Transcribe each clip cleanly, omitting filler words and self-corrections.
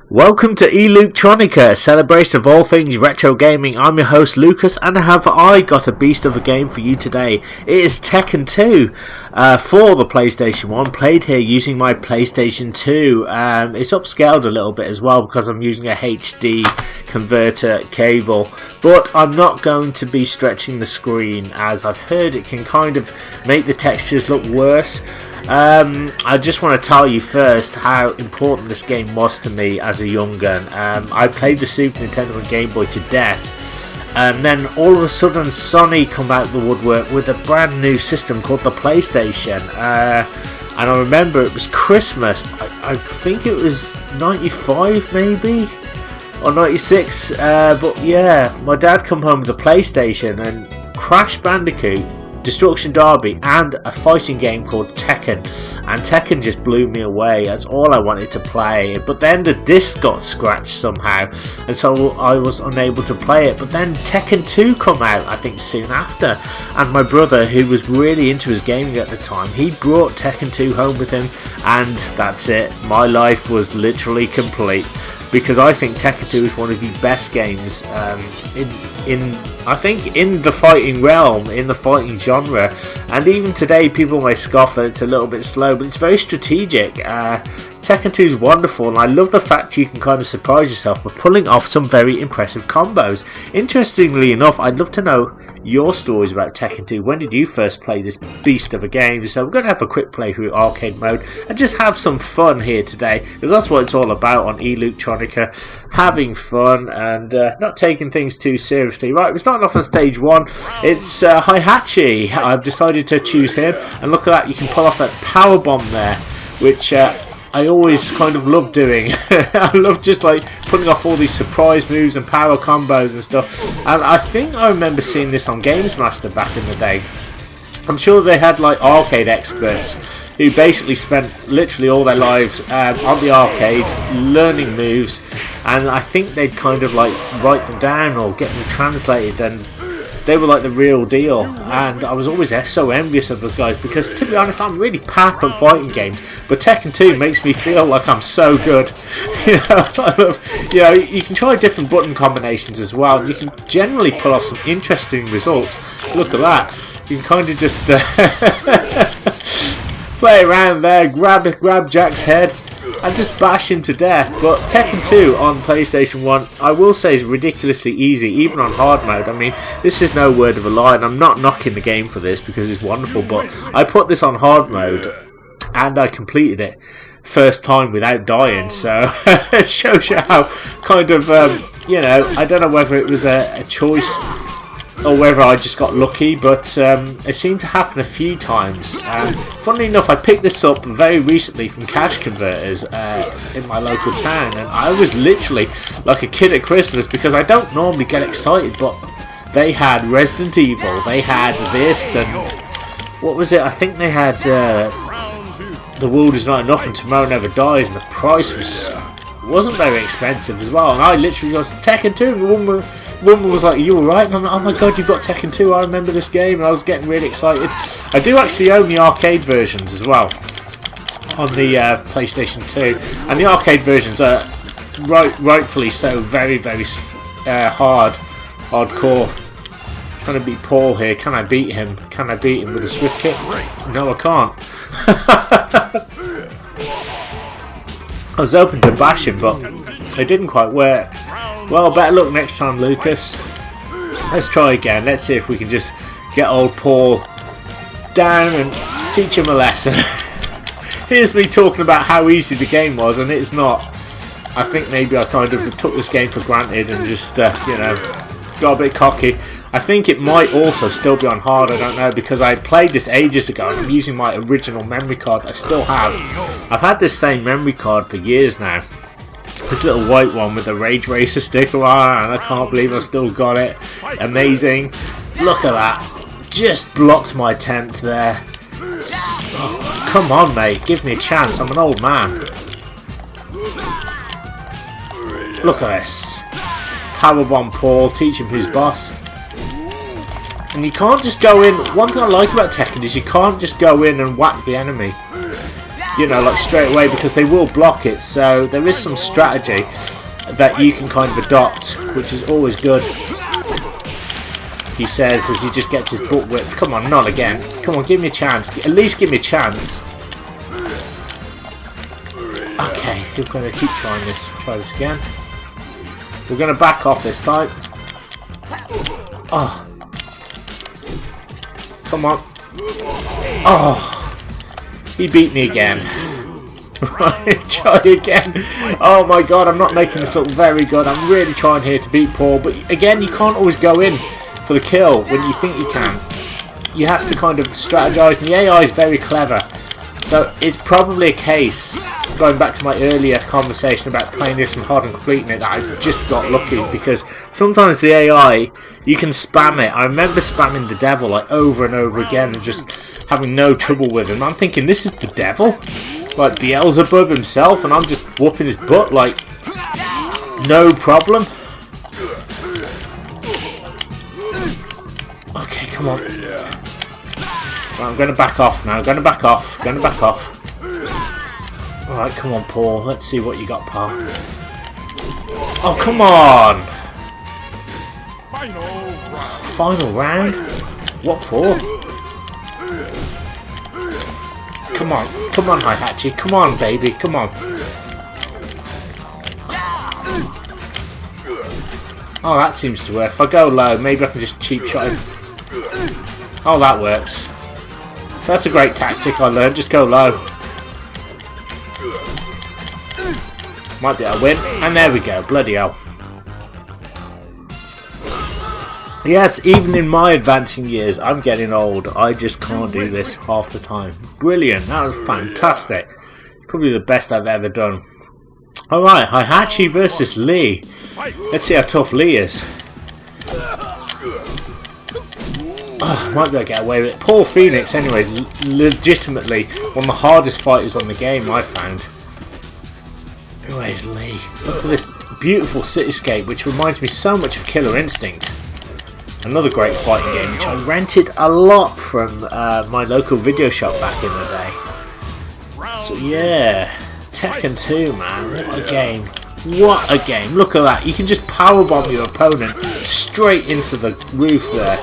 Welcome to Electronica, a celebration of all things retro gaming. I'm your host Lucas, and have I got a beast of a game for you today. It is Tekken 2 for the PlayStation 1, played here using my PlayStation 2. It's upscaled a little bit as well because I'm using a HD converter cable, but I'm not going to be stretching the screen, as I've heard it can kind of make the textures look worse. I just want to tell you first how important this game was to me as a young gun. I played the Super Nintendo and Game Boy to death, and then all of a sudden Sony come out the woodwork with a brand new system called the PlayStation, and I remember it was Christmas. I think it was 95 maybe, or 96, but yeah, my dad come home with a PlayStation and Crash Bandicoot, Destruction Derby, and a fighting game called Tekken, and Tekken just blew me away. That's all I wanted to play, but then the disc got scratched somehow, and so I was unable to play it. But then Tekken 2 come out, I think soon after, and my brother, who was really into his gaming at the time, he brought Tekken 2 home with him, and that's it. My life was literally complete, because I think Tekken 2 is one of the best games I think in the fighting realm, in the fighting genre. And even today people may scoff that it's a little bit slow, but it's very strategic. Tekken 2 is wonderful, and I love the fact you can kind of surprise yourself by pulling off some very impressive combos. Interestingly enough, I'd love to know your stories about Tekken 2. When did you first play this beast of a game? So we're going to have a quick playthrough arcade mode and just have some fun here today, because that's what it's all about on Electronica, having fun and not taking things too seriously. Right, we're starting off on stage 1. It's Heihachi. I've decided to choose him, and look at that, you can pull off that power bomb there, which I always kind of love doing. I love just like putting off all these surprise moves and power combos and stuff. And I think I remember seeing this on Games Master back in the day. I'm sure they had like arcade experts who basically spent literally all their lives on the arcade learning moves, and I think they'd kind of like write them down or get them translated, and they were like the real deal. And I was always so envious of those guys, because to be honest, I'm really pap at fighting games, but Tekken 2 makes me feel like I'm so good. You know, so I love, you know, you can try different button combinations as well, and you can generally pull off some interesting results. Look at that. You can kind of just play around there, grab Jack's head and just bash him to death. But Tekken 2 on PlayStation 1, I will say, is ridiculously easy, even on hard mode. I mean, this is no word of a lie, and I'm not knocking the game for this because it's wonderful, but I put this on hard mode and I completed it first time without dying, so it shows you how kind of, you know, I don't know whether it was a choice or whether I just got lucky, but it seemed to happen a few times. Funnily enough, I picked this up very recently from cash converters in my local town, and I was literally like a kid at Christmas, because I don't normally get excited, but they had Resident Evil, they had this, and what was it? I think they had The World Is Not Enough and Tomorrow Never Dies, and the price wasn't very expensive as well. And I literally was Tekken 2. The woman was like, "Are you alright?" And I'm like, "Oh my god, you've got Tekken 2, I remember this game," and I was getting really excited. I do actually own the arcade versions as well on the PlayStation 2, and the arcade versions are rightfully so very, very hardcore. Trying to beat Paul here. Can I beat him? Can I beat him with a swift kick? No, I can't. I was hoping to bash him, but it didn't quite work. Well, better luck next time, Lucas. Let's try again. Let's see if we can just get old Paul down and teach him a lesson. Here's me talking about how easy the game was, and it's not. I think maybe I kind of took this game for granted and just, you know, got a bit cocky. I think it might also still be on hard, I don't know, because I played this ages ago and I'm using my original memory card. I still have. I've had this same memory card for years now. This little white one with the Rage Racer sticker on, and I can't believe I've still got it. Amazing. Look at that. Just blocked my attempt there. Oh, come on, mate. Give me a chance. I'm an old man. Look at this. Powerbomb Paul. Teach him who's boss. And you can't just go in. One thing I like about Tekken is you can't just go in and whack the enemy. you know, like straight away, because they will block it. So there is some strategy that you can kind of adopt, which is always good. He says as he just gets his butt whipped. Come on, not again. Come on, give me a chance. At least give me a chance. Okay, we're going to keep trying this. Try this again. We're going to back off this time. Oh. Come on. Oh. He beat me again. Right, try again. Oh my god, I'm not making this look very good. I'm really trying here to beat Paul. But again, you can't always go in for the kill when you think you can. You have to kind of strategize, and the AI is very clever. So it's probably a case, going back to my earlier conversation about playing this and hard and completing it, that I just got lucky, because sometimes the AI, you can spam it. I remember spamming the devil like over and over again and just having no trouble with him. I'm thinking, this is the devil? Like Beelzebub himself, and I'm just whooping his butt like no problem. Okay, come on. Right, I'm going to back off now. Going to back off. Going to back off. Alright, come on, Paul. Let's see what you got, pal. Oh, come on! Final round? What for? Come on. Come on, Heihachi. Come on, baby. Come on. Oh, that seems to work. If I go low, maybe I can just cheap shot him. Oh, that works. So that's a great tactic I learned. Just go low. Might be able to win. And there we go. Bloody hell. Yes, even in my advancing years, I'm getting old. I just can't do this half the time. Brilliant. That was fantastic. Probably the best I've ever done. Alright, Heihachi versus Lee. Let's see how tough Lee is. Might be able to get away with it. Paul Phoenix, anyway, is legitimately one of the hardest fighters on the game, I found. Where's Lee? Look at this beautiful cityscape, which reminds me so much of Killer Instinct. Another great fighting game, which I rented a lot from my local video shop back in the day. So yeah, Tekken 2, man, what a game. What a game. Look at that. You can just powerbomb your opponent straight into the roof there.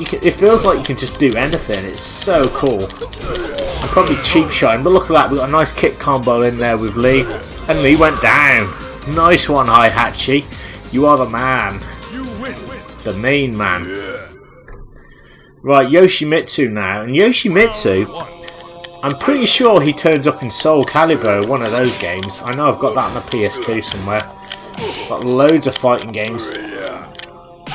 It feels like you can just do anything. It's so cool. I'm probably cheap shotting, but look at that. We've got a nice kick combo in there with Lee. And Lee went down. Nice one, Heihachi. You are the man. The main man. Right, Yoshimitsu now. And Yoshimitsu, I'm pretty sure he turns up in Soul Calibur, one of those games. I know I've got that on the PS2 somewhere. Got loads of fighting games.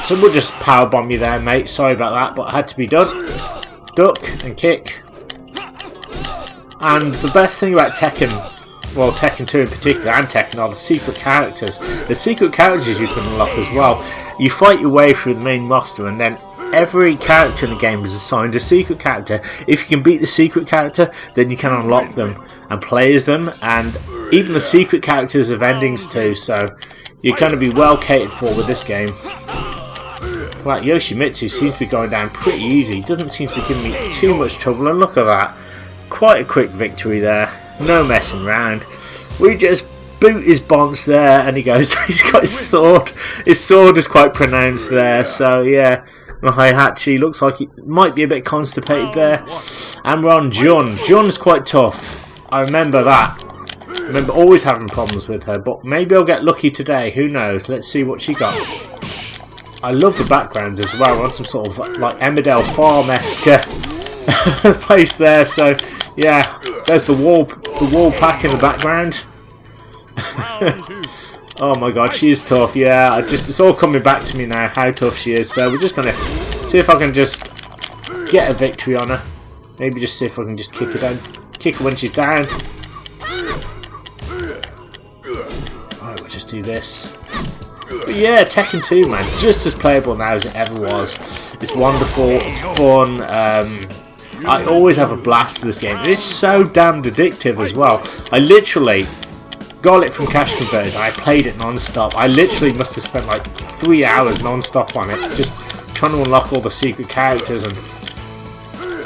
So we'll just powerbomb you there, mate. Sorry about that, but it had to be done. Duck and kick. And the best thing about Tekken, well, Tekken 2 in particular, and Tekken, are the secret characters. The secret characters you can unlock as well. You fight your way through the main roster, and then every character in the game is assigned a secret character. If you can beat the secret character, then you can unlock them and play as them. And even the secret characters have endings too, so you're going to be well catered for with this game. Right, Yoshimitsu seems to be going down pretty easy. Doesn't seem to be giving me too much trouble, and look at that. Quite a quick victory there. No messing around. We just boot his bonce there, and he goes. He's got his sword. His sword is quite pronounced there. So yeah, Heihachi looks like he might be a bit constipated there. And we're on Jun. Jun's quite tough. I remember that. I remember always having problems with her, but maybe I'll get lucky today. Who knows? Let's see what she got. I love the backgrounds as well. On some sort of like Emmerdale Farm-esque place there. So yeah, there's the wall pack in the background. Oh my god, she is tough. Yeah, it's all coming back to me now how tough she is. So we're just gonna see if I can just get a victory on her. Maybe just see if I can just kick her down, kick her when she's down. Alright, we'll just do this. But yeah, Tekken 2, man, just as playable now as it ever was. It's wonderful, it's fun. I always have a blast with this game. It's so damned addictive as well. I literally got it from Cash Converters and I played it non-stop. I literally must have spent like 3 hours non-stop on it, just trying to unlock all the secret characters and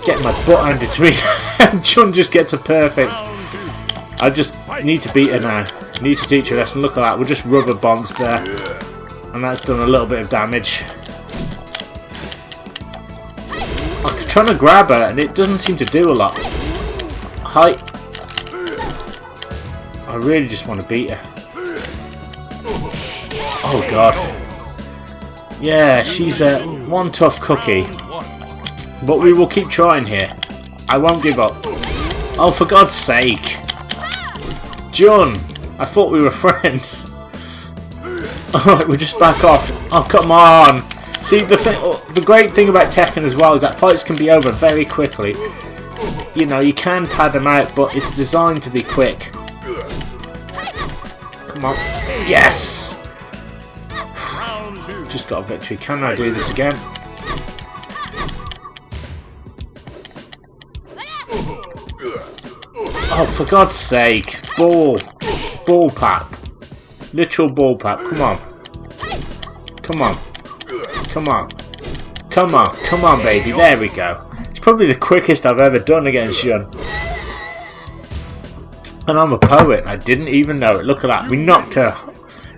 getting my butt handed to me Jun just gets a perfect. I just need to beat her now. Need to teach her a lesson. Look at that. We're just rubber bonds there. And that's done a little bit of damage. I'm trying to grab her and it doesn't seem to do a lot. Hi. I really just want to beat her. Oh god. Yeah, she's one tough cookie. But we will keep trying here. I won't give up. Oh, for God's sake. Jun, I thought we were friends. Alright, we'll just back off. Oh, come on. See, the great thing about Tekken as well is that fights can be over very quickly. You know, you can pad them out, but it's designed to be quick. Come on. Yes! Just got a victory. Can I do this again? Oh, for God's sake. Ball pap. Literal ball pap. Come on. Come on. Come on. Come on. Come on, baby. There we go. It's probably the quickest I've ever done against Jun. And I'm a poet. I didn't even know it. Look at that. We knocked her.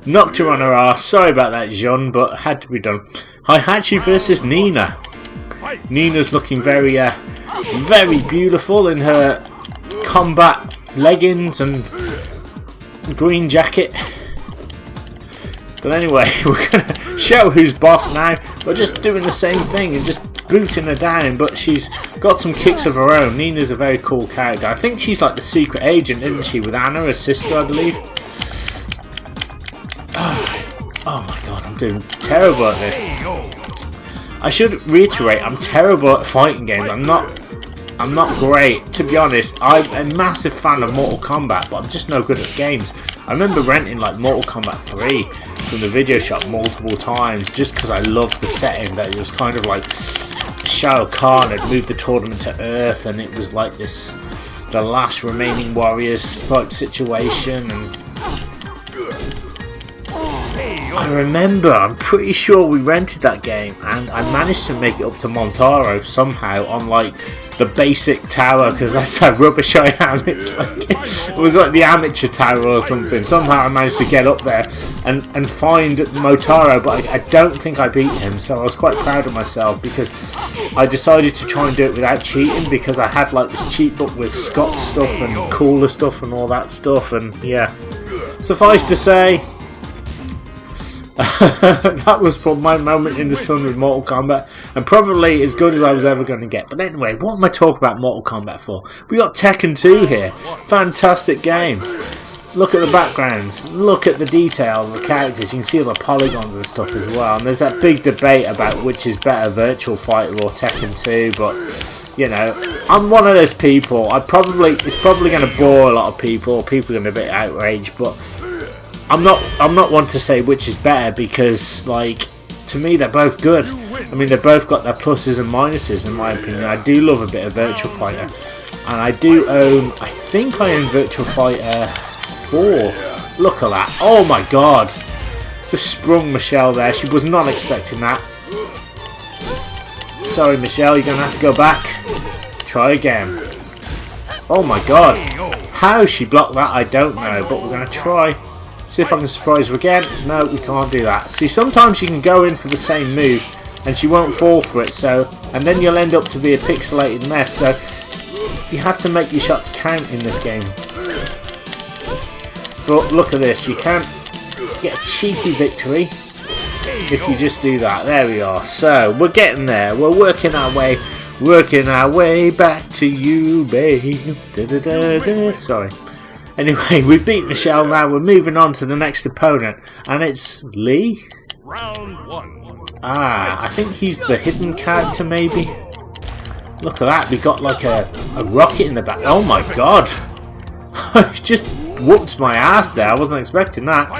Knocked her on her arse. Sorry about that, Jun, but it had to be done. Heihachi versus Nina. Nina's looking very beautiful in her combat leggings and green jacket. But anyway, we're going to show who's boss now. We're just doing the same thing and just booting her down, but she's got some kicks of her own. Nina's a very cool character. I think she's like the secret agent, isn't she, with Anna, her sister, I believe. Oh my god, I'm doing terrible at this. I should reiterate, I'm terrible at fighting games. I'm not great, to be honest. I'm a massive fan of Mortal Kombat, but I'm just no good at games. I remember renting like Mortal Kombat 3 from the video shop multiple times just because I loved the setting. That it was kind of like Shao Kahn had moved the tournament to Earth, and it was like this, the last remaining warriors type situation. And I remember, I'm pretty sure we rented that game, and I managed to make it up to Montaro somehow on like the basic tower, because that's how rubbish I am. It's like, it was like the amateur tower or something. Somehow I managed to get up there and find Motaro, but I don't think I beat him, so I was quite proud of myself because I decided to try and do it without cheating, because I had like this cheat book with Scott stuff and cooler stuff and all that stuff, and yeah. Suffice to say, that was probably my moment in the sun with Mortal Kombat, and probably as good as I was ever going to get. But anyway, what am I talking about Mortal Kombat for? We got Tekken 2 here. Fantastic game. Look at the backgrounds. Look at the detail of the characters. You can see all the polygons and stuff as well. And there's that big debate about which is better, Virtual Fighter or Tekken 2. But you know, I'm one of those people. It's probably going to bore a lot of people. People are going to be a bit outraged, but I'm not one to say which is better, because like, to me they're both good. I mean, they've both got their pluses and minuses in my opinion. I do love a bit of Virtual Fighter, and I do own, I think I own Virtual Fighter 4. Look at that. Oh my god. Just sprung Michelle there. She was not expecting that. Sorry Michelle, you're going to have to go back. Try again. Oh my god. How she blocked that, I don't know, but we're going to try. See if I can surprise her again. No, we can't do that. See, sometimes you can go in for the same move and she won't fall for it, so, and then you'll end up to be a pixelated mess. So you have to make your shots count in this game. But look at this, you can't get a cheeky victory if you just do that. There we are. So we're getting there. We're working our way back to you, babe. Da, da, da, da. Sorry. Anyway, we beat Michelle now. We're moving on to the next opponent, and it's Lee. Round 1. Ah, I think he's the hidden character, maybe. Look at that. We got like a rocket in the back. Oh my god! Just whooped my ass there. I wasn't expecting that.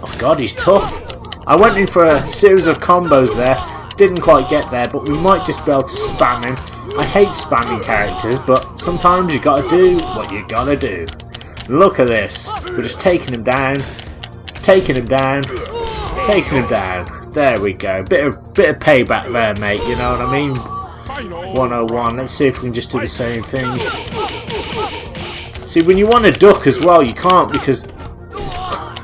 Oh god, he's tough. I went in for a series of combos there. Didn't quite get there, but we might just be able to spam him. I hate spamming characters, but sometimes you gotta do what you gotta do. Look at this. We're just taking him down, taking him down, taking him down. There we go. Bit of payback there, mate. You know what I mean? 101. Let's see if we can just do the same thing. See, when you want to duck as well, you can't because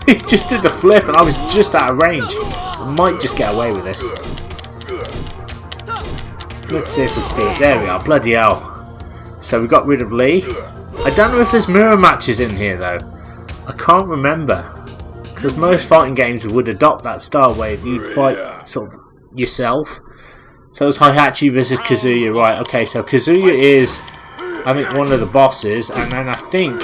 he just did the flip and I was just out of range. I might just get away with this. Let's see if we can do it. There we are. Bloody hell. So we got rid of Lee. I don't know if there's mirror matches in here though. I can't remember. Because most fighting games would adopt that style where you'd fight sort of yourself. So it's Heihachi versus Kazuya. Right, okay, so Kazuya is, I think, one of the bosses. And then I think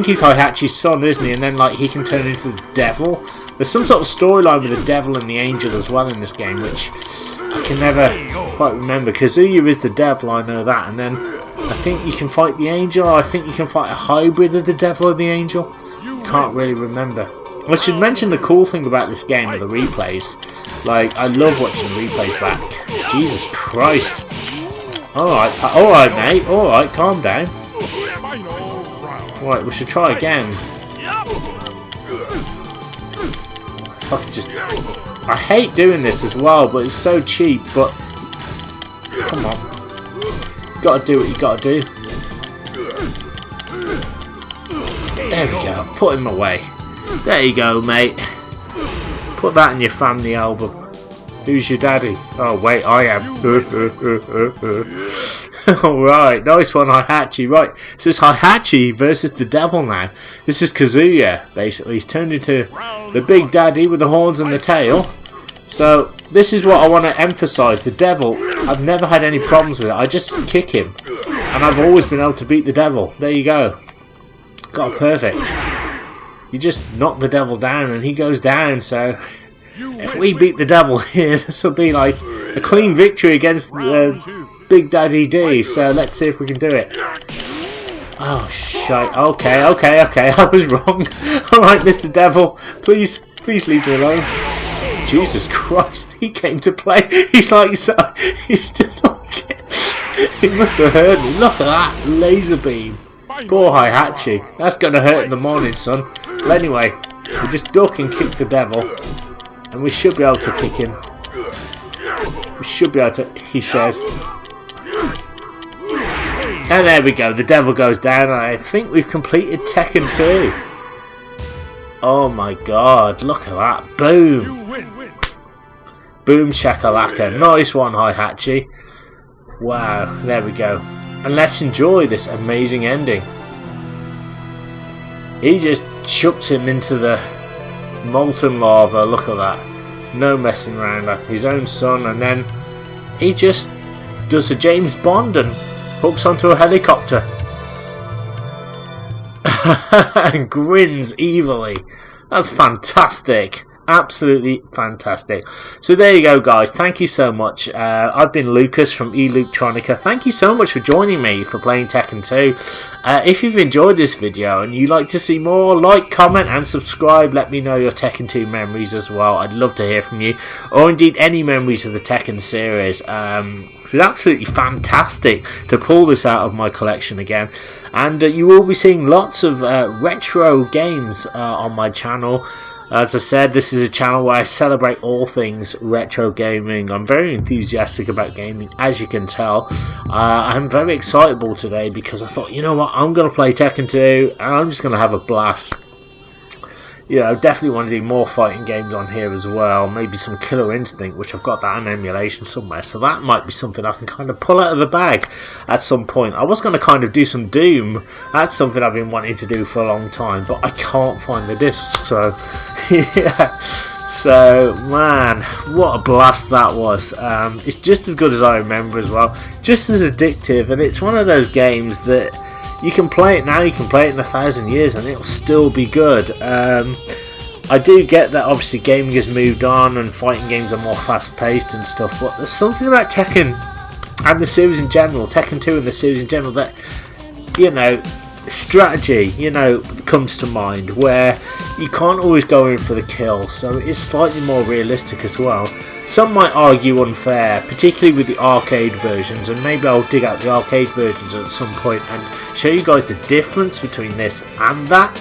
he's Heihachi's son, isn't he? And then like he can turn into the devil. There's some sort of storyline with the devil and the angel as well in this game, which I can never quite remember. Kazuya is the devil, I know that. And then I think you can fight the angel, or I think you can fight a hybrid of the devil and the angel. Can't really remember. I should mention the cool thing about this game are the replays. Like, I love watching the replays back. Jesus Christ. Alright mate, alright, calm down. Right, we should try again. If I could just... I hate doing this as well, but it's so cheap, but... Come on. You gotta do what you gotta do. There we go, put him away. There you go, mate. Put that in your family album. Who's your daddy? Oh wait, I am. Alright, nice one, Heihachi. Right, so it's Heihachi versus the devil now. This is Kazuya, basically. He's turned into the big daddy with the horns and the tail. So, this is what I want to emphasise. The devil, I've never had any problems with it. I just kick him. And I've always been able to beat the devil. There you go. Got it perfect. You just knock the devil down and he goes down, so if we beat the devil here, this will be like a clean victory against Big Daddy D, so let's see if we can do it. Oh shite, okay, I was wrong. Alright, Mr. Devil, please leave me alone. Jesus Christ, he came to play. He's like, so, he's just like, he must have heard me. Look at that laser beam. Poor Heihachi. That's gonna hurt in the morning, son. Well, anyway, we just duck and kick the devil, and we should be able to kick him. We should be able to, he says. And there we go, the devil goes down. I think we've completed Tekken 2. Oh my god, look at that. Boom. Boom shakalaka. Nice one, Heihachi. Wow, there we go. And let's enjoy this amazing ending. He just chucks him into the molten lava. Look at that. No messing around. His own son. And then he just does a James Bond and hooks onto a helicopter. And grins evilly. That's fantastic. Absolutely fantastic. So there you go, guys. Thank you so much. I've been Lucas from eLuketronica. Thank you so much for joining me for playing Tekken 2. If you've enjoyed this video and you'd like to see more, like, comment and subscribe. Let me know your Tekken 2 memories as well. I'd love to hear from you, or indeed any memories of the Tekken series. It's absolutely fantastic to pull this out of my collection again, and you will be seeing lots of retro games on my channel. As I said, this is a channel where I celebrate all things retro gaming. I'm very enthusiastic about gaming, as you can tell. I'm very excitable today because I thought, you know what, I'm going to play Tekken 2 and I'm just going to have a blast. You know, definitely want to do more fighting games on here as well. Maybe some Killer Instinct, which I've got that on emulation somewhere. So that might be something I can kind of pull out of the bag at some point. I was going to kind of do some Doom. That's something I've been wanting to do for a long time, but I can't find the disc. So, yeah. So, man, what a blast that was. It's just as good as I remember as well. Just as addictive, and it's one of those games that you can play it now, you can play it in 1,000 years and it'll still be good. I do get that obviously gaming has moved on and fighting games are more fast paced and stuff, but there's something about Tekken and the series in general, Tekken 2 and the series in general, that, you know, strategy, you know, comes to mind, where you can't always go in for the kill, so it's slightly more realistic as well. Some might argue unfair, particularly with the arcade versions, and maybe I'll dig out the arcade versions at some point and show you guys the difference between this and that,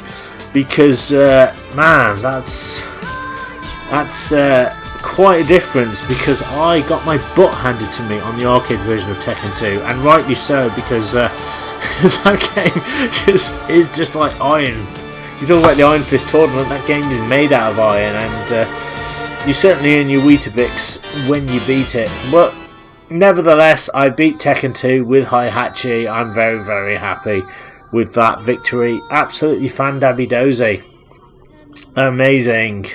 because man, that's quite a difference because I got my butt handed to me on the arcade version of Tekken 2, and rightly so, because that game is just like iron. You talk about the Iron Fist tournament, that game is made out of iron, and you certainly earn your Weetabix when you beat it. But nevertheless, I beat Tekken 2 with Heihachi. I'm very, very happy with that victory. Absolutely fan-dabby-dozy. Amazing.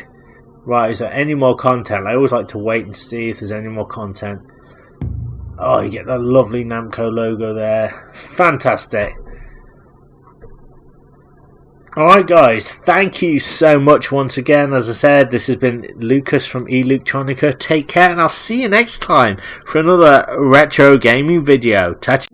Right, is there any more content? I always like to wait and see if there's any more content. Oh, you get that lovely Namco logo there. Fantastic. Alright guys, thank you so much once again. As I said, this has been Lucas from eLuketronica. Take care, and I'll see you next time for another retro gaming video. Ta-ta.